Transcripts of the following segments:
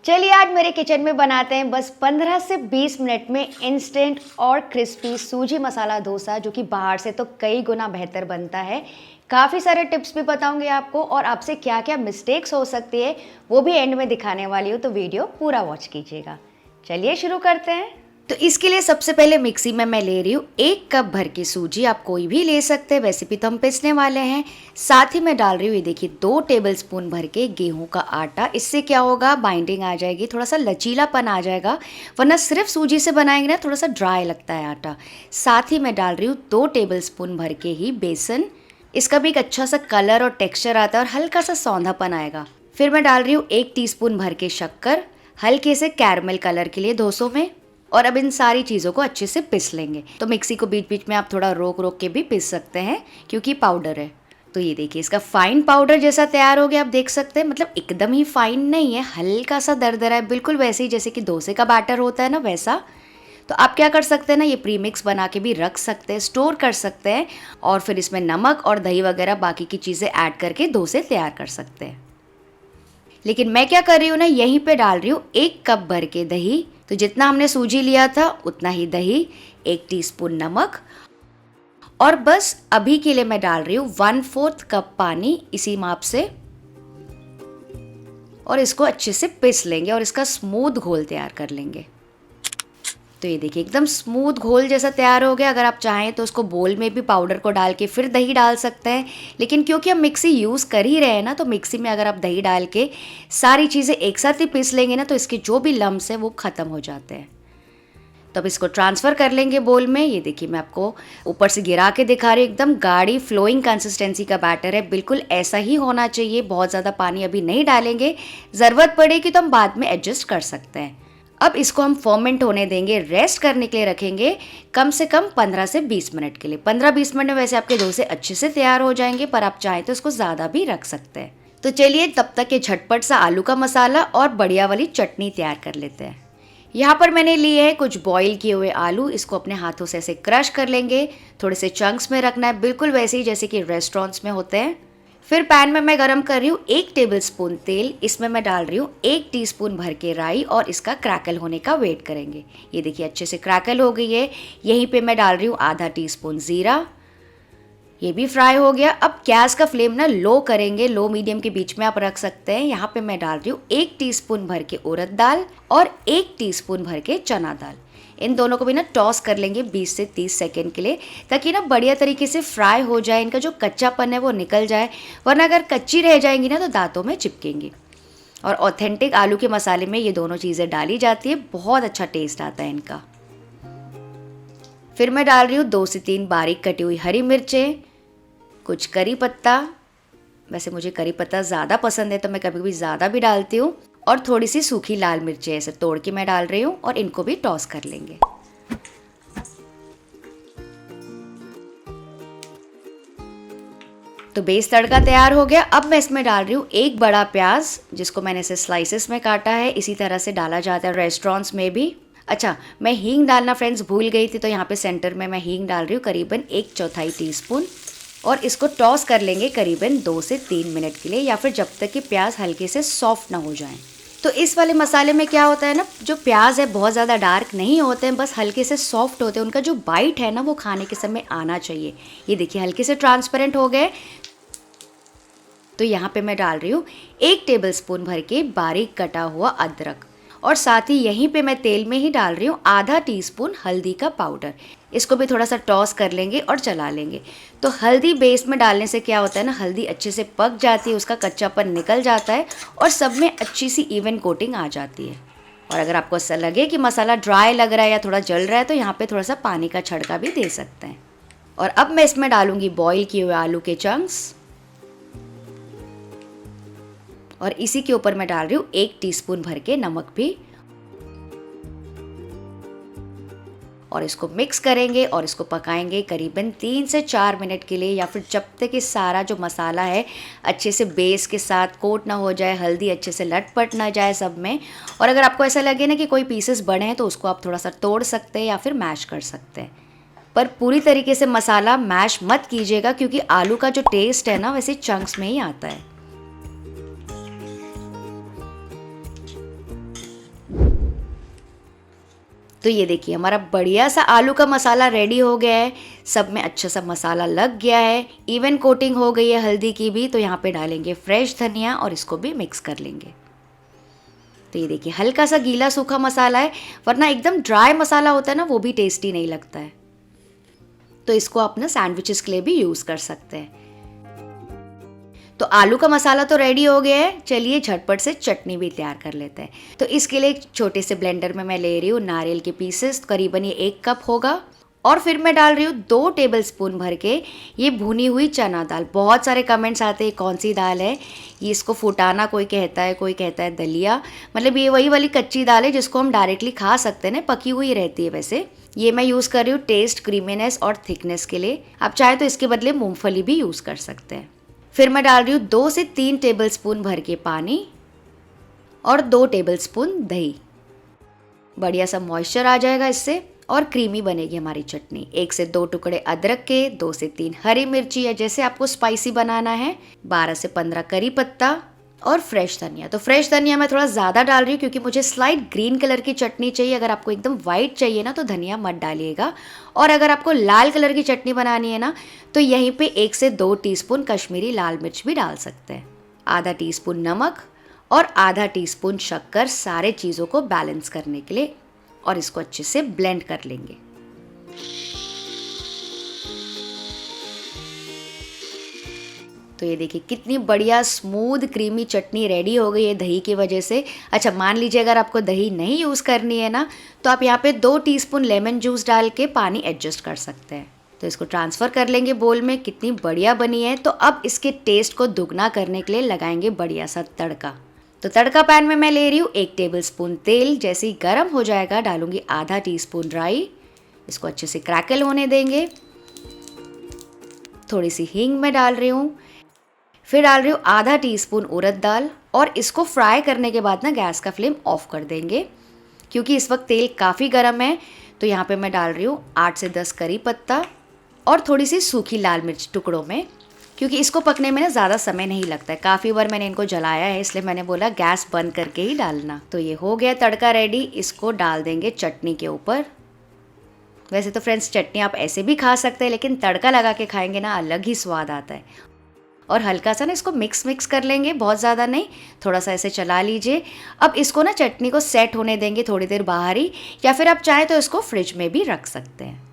चलिए आज मेरे किचन में बनाते हैं बस 15 से 20 मिनट में इंस्टेंट और क्रिस्पी सूजी मसाला डोसा, जो कि बाहर से तो कई गुना बेहतर बनता है। काफ़ी सारे टिप्स भी बताऊंगी आपको और आपसे क्या क्या मिस्टेक्स हो सकती है वो भी एंड में दिखाने वाली हूँ, तो वीडियो पूरा वॉच कीजिएगा। चलिए शुरू करते हैं। तो इसके लिए सबसे पहले मिक्सी में मैं ले रही हूँ 1 कप भर की सूजी। आप कोई भी ले सकते हैं, वैसे भी तो हम पीसने वाले हैं। साथ ही मैं डाल रही हूँ ये देखिए 2 टेबलस्पून भर के गेहूं का आटा। इससे क्या होगा, बाइंडिंग आ जाएगी, थोड़ा सा लचीलापन आ जाएगा, वरना सिर्फ सूजी से बनाएंगे ना थोड़ा सा ड्राई लगता है आटा। साथ ही मैं डाल रही हूँ 2 टेबलस्पून भर के ही बेसन। इसका भी एक अच्छा सा कलर और टेक्स्चर आता है और हल्का सा सौंधापन आएगा। फिर मैं डाल रही हूँ 1 टीस्पून भर के शक्कर, हल्के से कैरमल कलर के लिए डोसों में। और अब इन सारी चीज़ों को अच्छे से पीस लेंगे। तो मिक्सी को बीच बीच में आप थोड़ा रोक रोक के भी पीस सकते हैं, क्योंकि पाउडर है। तो ये देखिए इसका फाइन पाउडर जैसा तैयार हो गया, आप देख सकते हैं। मतलब एकदम ही फाइन नहीं है, हल्का सा दरदरा है, बिल्कुल वैसे ही जैसे कि डोसे का बैटर होता है ना, वैसा। तो आप क्या कर सकते हैं ना, ये प्रीमिक्स बना के भी रख सकते हैं, स्टोर कर सकते हैं, और फिर इसमें नमक और दही वगैरह बाकी की चीज़ें ऐड करके डोसे तैयार कर सकते हैं। लेकिन मैं क्या कर रही हूँ ना, यहीं पे डाल रही हूँ 1 कप भर के दही। तो जितना हमने सूजी लिया था उतना ही दही, 1 टीस्पून नमक, और बस अभी के लिए मैं डाल रही हूँ 1/4 कप पानी इसी माप से। और इसको अच्छे से पीस लेंगे और इसका स्मूथ घोल तैयार कर लेंगे। तो ये देखिए एकदम स्मूथ घोल जैसा तैयार हो गया। अगर आप चाहें तो उसको बोल में भी पाउडर को डाल के फिर दही डाल सकते हैं, लेकिन क्योंकि हम मिक्सी यूज़ कर ही रहे हैं ना, तो मिक्सी में अगर आप दही डाल के सारी चीज़ें एक साथ ही पीस लेंगे ना, तो इसके जो भी लम्स हैं वो ख़त्म हो जाते हैं। तो अब इसको ट्रांसफ़र कर लेंगे बोल में। ये देखिए मैं आपको ऊपर से गिरा के दिखा रही हूँ, एकदम गाढ़ी फ्लोइंग कंसिस्टेंसी का बैटर है, बिल्कुल ऐसा ही होना चाहिए। बहुत ज़्यादा पानी अभी नहीं डालेंगे, ज़रूरत पड़ेगी तो हम बाद में एडजस्ट कर सकते हैं। अब इसको हम फर्मेंट होने देंगे, रेस्ट करने के लिए रखेंगे कम से कम 15 से 20 मिनट के लिए। 15-20 मिनट में वैसे आपके डोसे अच्छे से तैयार हो जाएंगे, पर आप चाहें तो इसको ज़्यादा भी रख सकते हैं। तो चलिए तब तक ये झटपट सा आलू का मसाला और बढ़िया वाली चटनी तैयार कर लेते हैं। यहाँ पर मैंने लिए हैं कुछ बॉईल किए हुए आलू। इसको अपने हाथों से ऐसे क्रश कर लेंगे, थोड़े से चंक्स में रखना है, बिल्कुल वैसे ही जैसे कि रेस्टोरेंट्स में होते हैं। फिर पैन में मैं गरम कर रही हूँ 1 टेबलस्पून तेल। इसमें मैं डाल रही हूँ 1 टीस्पून भर के राई, और इसका क्रैकल होने का वेट करेंगे। ये देखिए अच्छे से क्रैकल हो गई है। यहीं पे मैं डाल रही हूँ आधा टीस्पून ज़ीरा, ये भी फ्राई हो गया। अब गैस का फ्लेम ना लो करेंगे, लो मीडियम के बीच में आप रख सकते हैं। यहाँ पे मैं डाल रही हूँ 1 टीस्पून भर के उड़द दाल और 1 टीस्पून भर के चना दाल। इन दोनों को भी ना टॉस कर लेंगे 20 से 30 सेकेंड के लिए, ताकि ना बढ़िया तरीके से फ्राई हो जाए, इनका जो कच्चापन है वो निकल जाए, वरना अगर कच्ची रह जाएंगी ना तो दांतों में चिपकेंगी। और ऑथेंटिक आलू के मसाले में ये दोनों चीज़ें डाली जाती है, बहुत अच्छा टेस्ट आता है इनका। फिर मैं डाल रही हूँ 2 से 3 बारीक कटी हुई हरी मिर्चें, कुछ करी पत्ता। वैसे मुझे करी पत्ता ज़्यादा पसंद है तो मैं कभी कभी ज़्यादा भी डालती हूँ, और थोड़ी सी सूखी लाल मिर्चें ऐसे तोड़ के मैं डाल रही हूँ, और इनको भी टॉस कर लेंगे। तो बेस तड़का तैयार हो गया। अब मैं इसमें डाल रही हूँ 1 बड़ा प्याज, जिसको मैंने ऐसे स्लाइसेस में काटा है। इसी तरह से डाला जाता है रेस्टोरेंट्स में भी। अच्छा, मैं हींग डालना फ्रेंड्स भूल गई थी, तो यहाँ पे सेंटर में मैं हींग डाल रही हूँ करीबन 1/4 टीस्पून, और इसको टॉस कर लेंगे करीबन 2 से 3 मिनट के लिए, या फिर जब तक कि प्याज हल्के से सॉफ्ट ना हो जाएं। तो इस वाले मसाले में क्या होता है ना, जो प्याज है बहुत ज़्यादा डार्क नहीं होते हैं, बस हल्के से सॉफ्ट होते हैं। उनका जो बाइट है ना वो खाने के समय आना चाहिए। ये देखिए हल्के से ट्रांसपेरेंट हो गए। तो यहाँ पे मैं डाल रही हूँ 1 टेबलस्पून भर के बारीक कटा हुआ अदरक, और साथ ही यहीं पे मैं तेल में ही डाल रही हूँ आधा टीस्पून हल्दी का पाउडर। इसको भी थोड़ा सा टॉस कर लेंगे और चला लेंगे। तो हल्दी बेस में डालने से क्या होता है ना, हल्दी अच्छे से पक जाती है, उसका कच्चापन निकल जाता है, और सब में अच्छी सी इवन कोटिंग आ जाती है। और अगर आपको ऐसा लगे कि मसाला ड्राई लग रहा है या थोड़ा जल रहा है, तो यहाँ पे थोड़ा सा पानी का छड़का भी दे सकते हैं। और अब मैं इसमें डालूंगी बॉईल किए हुए आलू के चंक्स, और इसी के ऊपर मैं डाल रही हूँ 1 टीस्पून भर के नमक भी, और इसको मिक्स करेंगे और इसको पकाएंगे करीबन 3 से 4 मिनट के लिए, या फिर जब तक कि सारा जो मसाला है अच्छे से बेस के साथ कोट ना हो जाए, हल्दी अच्छे से लटपट ना जाए सब में। और अगर आपको ऐसा लगे ना कि कोई पीसेस बड़े हैं, तो उसको आप थोड़ा सा तोड़ सकते हैं या फिर मैश कर सकते हैं, पर पूरी तरीके से मसाला मैश मत कीजिएगा, क्योंकि आलू का जो टेस्ट है ना वैसे चंक्स में ही आता है। तो ये देखिए हमारा बढ़िया सा आलू का मसाला रेडी हो गया है, सब में अच्छा सा मसाला लग गया है, इवन कोटिंग हो गई है हल्दी की भी। तो यहाँ पे डालेंगे फ्रेश धनिया और इसको भी मिक्स कर लेंगे। तो ये देखिए हल्का सा गीला सूखा मसाला है, वरना एकदम ड्राई मसाला होता है ना वो भी टेस्टी नहीं लगता है। तो इसको आप ना सैंडविचेस के लिए भी यूज़ कर सकते हैं। तो आलू का मसाला तो रेडी हो गया है, चलिए झटपट से चटनी भी तैयार कर लेते हैं। तो इसके लिए एक छोटे से ब्लेंडर में मैं ले रही हूँ नारियल के पीसेस, करीबन ये 1 कप होगा। और फिर मैं डाल रही हूँ 2 टेबलस्पून भर के ये भुनी हुई चना दाल। बहुत सारे कमेंट्स आते हैं कौन सी दाल है, ये इसको फुटाना कोई कहता है, कोई कहता है दलिया। मतलब ये वही वाली कच्ची दाल है जिसको हम डायरेक्टली खा सकते हैं ना, पकी हुई रहती है। वैसे ये मैं यूज़ कर रही हूँ टेस्ट, क्रीमीनेस और थिकनेस के लिए। आप चाहे तो इसके बदले मूँगफली भी यूज़ कर सकते हैं। फिर मैं डाल रही हूँ 2 से 3 टेबलस्पून भर के पानी और 2 टेबलस्पून दही। बढ़िया सा मॉइस्चर आ जाएगा इससे और क्रीमी बनेगी हमारी चटनी। 1 से 2 टुकड़े अदरक के, 2 से 3 हरी मिर्ची या जैसे आपको स्पाइसी बनाना है, 12 से 15 करी पत्ता और फ्रेश धनिया। तो फ्रेश धनिया मैं थोड़ा ज़्यादा डाल रही हूँ क्योंकि मुझे स्लाइट ग्रीन कलर की चटनी चाहिए। अगर आपको एकदम वाइट चाहिए ना तो धनिया मत डालिएगा। और अगर आपको लाल कलर की चटनी बनानी है ना तो यहीं पे 1 से 2 टीस्पून कश्मीरी लाल मिर्च भी डाल सकते हैं, आधा टीस्पून नमक और आधा टीस्पून शक्कर, सारे चीज़ों को बैलेंस करने के लिए। और इसको अच्छे से ब्लेंड कर लेंगे। तो ये देखिए कितनी बढ़िया स्मूथ क्रीमी चटनी रेडी हो गई है दही की वजह से। अच्छा मान लीजिए अगर आपको दही नहीं यूज़ करनी है ना तो आप यहाँ पे 2 टीस्पून लेमन जूस डाल के पानी एडजस्ट कर सकते हैं। तो इसको ट्रांसफ़र कर लेंगे बोल में। कितनी बढ़िया बनी है। तो अब इसके टेस्ट को दुगना करने के लिए लगाएंगे बढ़िया सा तड़का। तो तड़का पैन में मैं ले रही हूँ 1 टेबलस्पून तेल। जैसे ही गर्म हो जाएगा डालूंगी आधा टीस्पून राई। इसको अच्छे से क्रैकल होने देंगे। थोड़ी सी हींग मैं डाल रही हूँ। फिर डाल रही हूँ आधा टीस्पून उड़द दाल और इसको फ्राई करने के बाद ना गैस का फ्लेम ऑफ कर देंगे क्योंकि इस वक्त तेल काफ़ी गर्म है। तो यहाँ पे मैं डाल रही हूँ 8 से 10 करी पत्ता और थोड़ी सी सूखी लाल मिर्च टुकड़ों में, क्योंकि इसको पकने में ना ज़्यादा समय नहीं लगता है। काफ़ी बार मैंने इनको जलाया है इसलिए मैंने बोला गैस बंद करके ही डालना। तो ये हो गया तड़का रेडी। इसको डाल देंगे चटनी के ऊपर। वैसे तो फ्रेंड्स चटनी आप ऐसे भी खा सकते हैं लेकिन तड़का लगा के खाएंगे ना अलग ही स्वाद आता है। और हल्का सा ना इसको मिक्स कर लेंगे, बहुत ज़्यादा नहीं, थोड़ा सा ऐसे चला लीजिए। अब इसको ना चटनी को सेट होने देंगे थोड़ी देर बाहर ही, या फिर आप चाहें तो इसको फ्रिज में भी रख सकते हैं।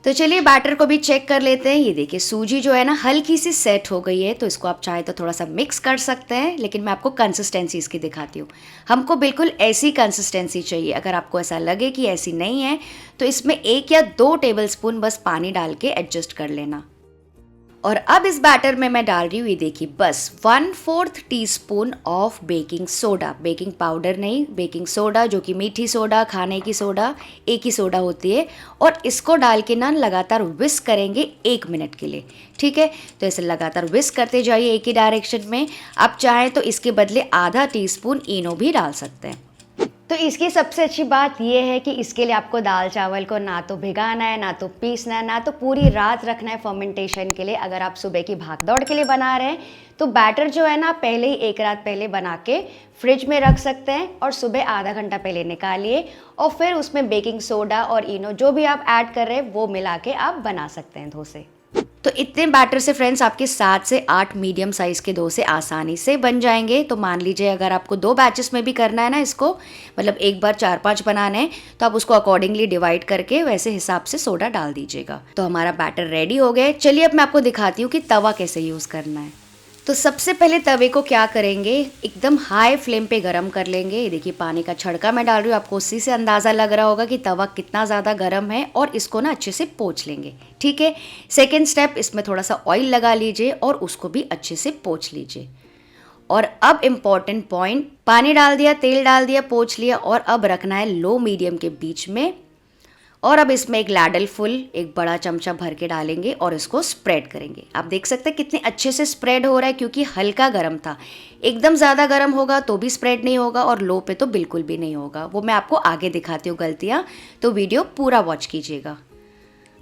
तो चलिए बैटर को भी चेक कर लेते हैं। ये देखिए सूजी जो है ना हल्की सी सेट हो गई है। तो इसको आप चाहे तो थोड़ा सा मिक्स कर सकते हैं, लेकिन मैं आपको कंसिस्टेंसी इसकी दिखाती हूँ। हमको बिल्कुल ऐसी कंसिस्टेंसी चाहिए। अगर आपको ऐसा लगे कि ऐसी नहीं है तो इसमें 1 या 2 टेबलस्पून बस पानी डाल के एडजस्ट कर लेना। और अब इस बैटर में मैं डाल रही हूँ, ये देखिए बस 1/4 teaspoon of baking soda. Baking powder नहीं, बेकिंग सोडा, जो कि मीठी सोडा, खाने की सोडा, एक ही सोडा होती है। और इसको डाल के ना लगातार विस्क करेंगे 1 मिनट के लिए। ठीक है, तो ऐसे लगातार विस्क करते जाइए एक ही डायरेक्शन में। आप चाहें तो इसके बदले आधा टीस्पून इनो भी डाल सकते हैं। तो इसकी सबसे अच्छी बात यह है कि इसके लिए आपको दाल चावल को ना तो भिगाना है, ना तो पीसना है, ना तो पूरी रात रखना है फर्मेंटेशन के लिए। अगर आप सुबह की भाग दौड़ के लिए बना रहे हैं तो बैटर जो है ना पहले ही 1 रात पहले बना के फ्रिज में रख सकते हैं और सुबह आधा घंटा पहले निकालिए और फिर उसमें बेकिंग सोडा और इनो जो भी आप ऐड कर रहे हैं वो मिला के आप बना सकते हैं डोसे। तो इतने बैटर से फ्रेंड्स आपके 7 से 8 मीडियम साइज़ के डोसे आसानी से बन जाएंगे। तो मान लीजिए अगर आपको 2 बैचेस में भी करना है ना इसको, मतलब एक बार 4-5 बनाने हैं, तो आप उसको अकॉर्डिंगली डिवाइड करके वैसे हिसाब से सोडा डाल दीजिएगा। तो हमारा बैटर रेडी हो गया। चलिए अब मैं आपको दिखाती हूँ कि तवा कैसे यूज़ करना है। तो सबसे पहले तवे को क्या करेंगे, एकदम हाई फ्लेम पे गरम कर लेंगे। ये देखिए पानी का छड़का मैं डाल रही हूँ, आपको उसी से अंदाज़ा लग रहा होगा कि तवा कितना ज़्यादा गरम है। और इसको ना अच्छे से पोंछ लेंगे। ठीक है, सेकेंड स्टेप, इसमें थोड़ा सा ऑयल लगा लीजिए और उसको भी अच्छे से पोंछ लीजिए। और अब इम्पॉर्टेंट पॉइंट, पानी डाल दिया, तेल डाल दिया, पोंछ लिया और अब रखना है लो मीडियम के बीच में। और अब इसमें एक लैडल फुल, एक बड़ा चमचा भर के डालेंगे और इसको स्प्रेड करेंगे। आप देख सकते हैं कितने अच्छे से स्प्रेड हो रहा है क्योंकि हल्का गर्म था। एकदम ज़्यादा गर्म होगा तो भी स्प्रेड नहीं होगा और लो पे तो बिल्कुल भी नहीं होगा। वो मैं आपको आगे दिखाती हूँ गलतियाँ, तो वीडियो पूरा वॉच कीजिएगा।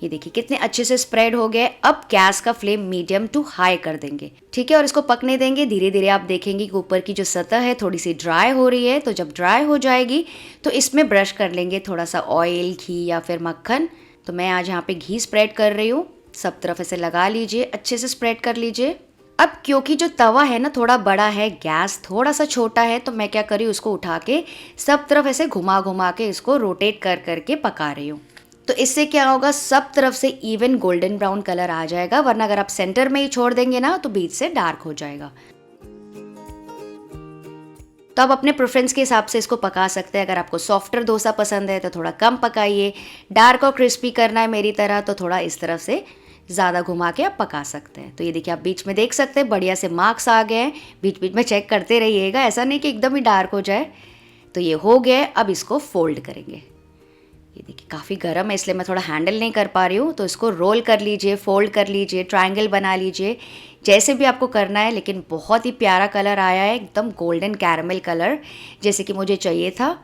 ये देखिए कितने अच्छे से स्प्रेड हो गए। अब गैस का फ्लेम मीडियम टू हाई कर देंगे, ठीक है, और इसको पकने देंगे। धीरे धीरे आप देखेंगे कि ऊपर की जो सतह है थोड़ी सी ड्राई हो रही है। तो जब ड्राई हो जाएगी तो इसमें ब्रश कर लेंगे थोड़ा सा ऑयल, घी या फिर मक्खन। तो मैं आज यहाँ पे घी स्प्रेड कर रही हूँ। सब तरफ ऐसे लगा लीजिए, अच्छे से स्प्रेड कर लीजिए। अब क्योंकि जो तवा है ना थोड़ा बड़ा है, गैस थोड़ा सा छोटा है, तो मैं क्या कर रही हूँ, उसको उठा के सब तरफ ऐसे घुमा घुमा के इसको रोटेट कर करके पका रही हूँ। तो इससे क्या होगा, सब तरफ से इवन गोल्डन ब्राउन कलर आ जाएगा, वरना अगर आप सेंटर में ही छोड़ देंगे ना तो बीच से डार्क हो जाएगा। तो आप अपने प्रेफरेंस के हिसाब से इसको पका सकते हैं। अगर आपको सॉफ्टर डोसा पसंद है तो थोड़ा कम पकाइए, डार्क और क्रिस्पी करना है मेरी तरह तो थोड़ा इस तरफ से ज़्यादा घुमा के आप पका सकते हैं। तो ये देखिए आप बीच में देख सकते हैं बढ़िया से मार्क्स आ गए हैं। बीच बीच में चेक करते रहिएगा, ऐसा नहीं कि एकदम ही डार्क हो जाए। तो ये हो गया। अब इसको फोल्ड करेंगे। ये देखिए काफ़ी गर्म है इसलिए मैं थोड़ा हैंडल नहीं कर पा रही हूँ। तो इसको रोल कर लीजिए, फोल्ड कर लीजिए, ट्रायंगल बना लीजिए, जैसे भी आपको करना है। लेकिन बहुत ही प्यारा कलर आया है, एकदम गोल्डन कैरमल कलर जैसे कि मुझे चाहिए था।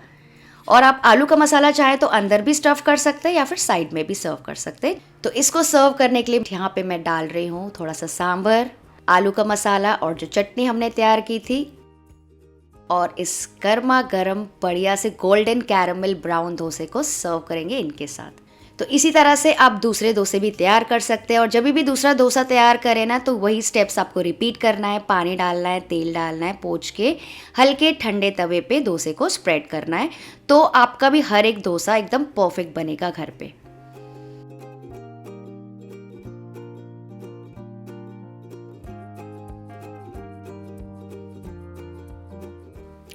और आप आलू का मसाला चाहे तो अंदर भी स्टफ़ कर सकते हैं या फिर साइड में भी सर्व कर सकते हैं। तो इसको सर्व करने के लिए यहाँ पे मैं डाल रही हूँ थोड़ा सा सांभर, आलू का मसाला और जो चटनी हमने तैयार की थी, और इस गर्मा गर्म बढ़िया से गोल्डन कैरमल ब्राउन डोसे को सर्व करेंगे इनके साथ। तो इसी तरह से आप दूसरे डोसे भी तैयार कर सकते हैं। और जब भी दूसरा डोसा तैयार करें ना तो वही स्टेप्स आपको रिपीट करना है। पानी डालना है, तेल डालना है, पोंछ के हल्के ठंडे तवे पे डोसे को स्प्रेड करना है। तो आपका भी हर एक डोसा एकदम परफेक्ट बनेगा घर पे।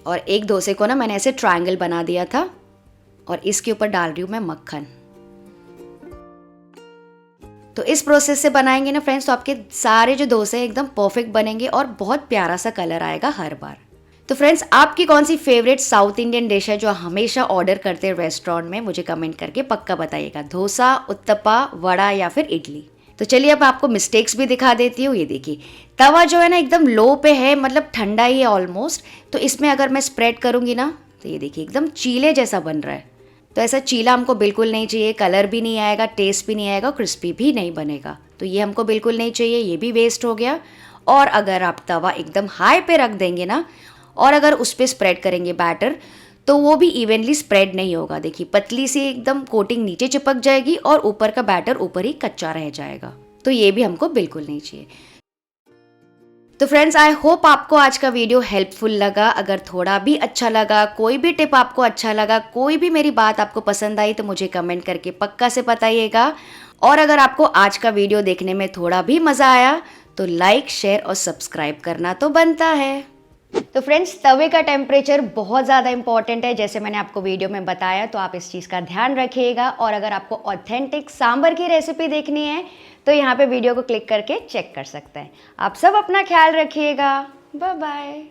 और एक डोसे को ना मैंने ऐसे ट्रायंगल बना दिया था और इसके ऊपर डाल रही हूँ मैं मक्खन। तो इस प्रोसेस से बनाएंगे ना फ्रेंड्स तो आपके सारे जो डोसे एकदम परफेक्ट बनेंगे और बहुत प्यारा सा कलर आएगा हर बार। तो फ्रेंड्स आपकी कौन सी फेवरेट साउथ इंडियन डिश है जो हमेशा ऑर्डर करते हैं रेस्टोरेंट में, मुझे कमेंट करके पक्का बताइएगा। डोसा, उत्तपा, वड़ा या फिर इडली। तो चलिए अब आपको मिस्टेक्स भी दिखा देती हूँ। ये देखिए तवा जो है ना एकदम लो पे है, मतलब ठंडा ही है ऑलमोस्ट। तो इसमें अगर मैं स्प्रेड करूँगी ना तो ये देखिए एकदम चीले जैसा बन रहा है। तो ऐसा चीला हमको बिल्कुल नहीं चाहिए, कलर भी नहीं आएगा, टेस्ट भी नहीं आएगा, क्रिस्पी भी नहीं बनेगा। तो ये हमको बिल्कुल नहीं चाहिए, ये भी वेस्ट हो गया। और अगर आप तवा एकदम हाई पे रख देंगे ना और अगर उस पर स्प्रेड करेंगे बैटर तो वो भी इवनली स्प्रेड नहीं होगा। देखिए पतली सी एकदम कोटिंग नीचे चिपक जाएगी और ऊपर का बैटर ऊपर ही कच्चा रह जाएगा। तो ये भी हमको बिल्कुल नहीं चाहिए। तो फ्रेंड्स आई होप आपको आज का वीडियो हेल्पफुल लगा। अगर थोड़ा भी अच्छा लगा, कोई भी टिप आपको अच्छा लगा, कोई भी मेरी बात आपको पसंद आई तो मुझे कमेंट करके पक्का से बताइएगा। और अगर आपको आज का वीडियो देखने में थोड़ा भी मज़ा आया तो लाइक, शेयर और सब्सक्राइब करना तो बनता है। तो फ्रेंड्स तवे का टेम्परेचर बहुत ज़्यादा इंपॉर्टेंट है, जैसे मैंने आपको वीडियो में बताया। तो आप इस चीज़ का ध्यान रखिएगा। और अगर आपको ऑथेंटिक सांभर की रेसिपी देखनी है तो यहाँ पे वीडियो को क्लिक करके चेक कर सकते हैं। आप सब अपना ख्याल रखिएगा। Bye bye.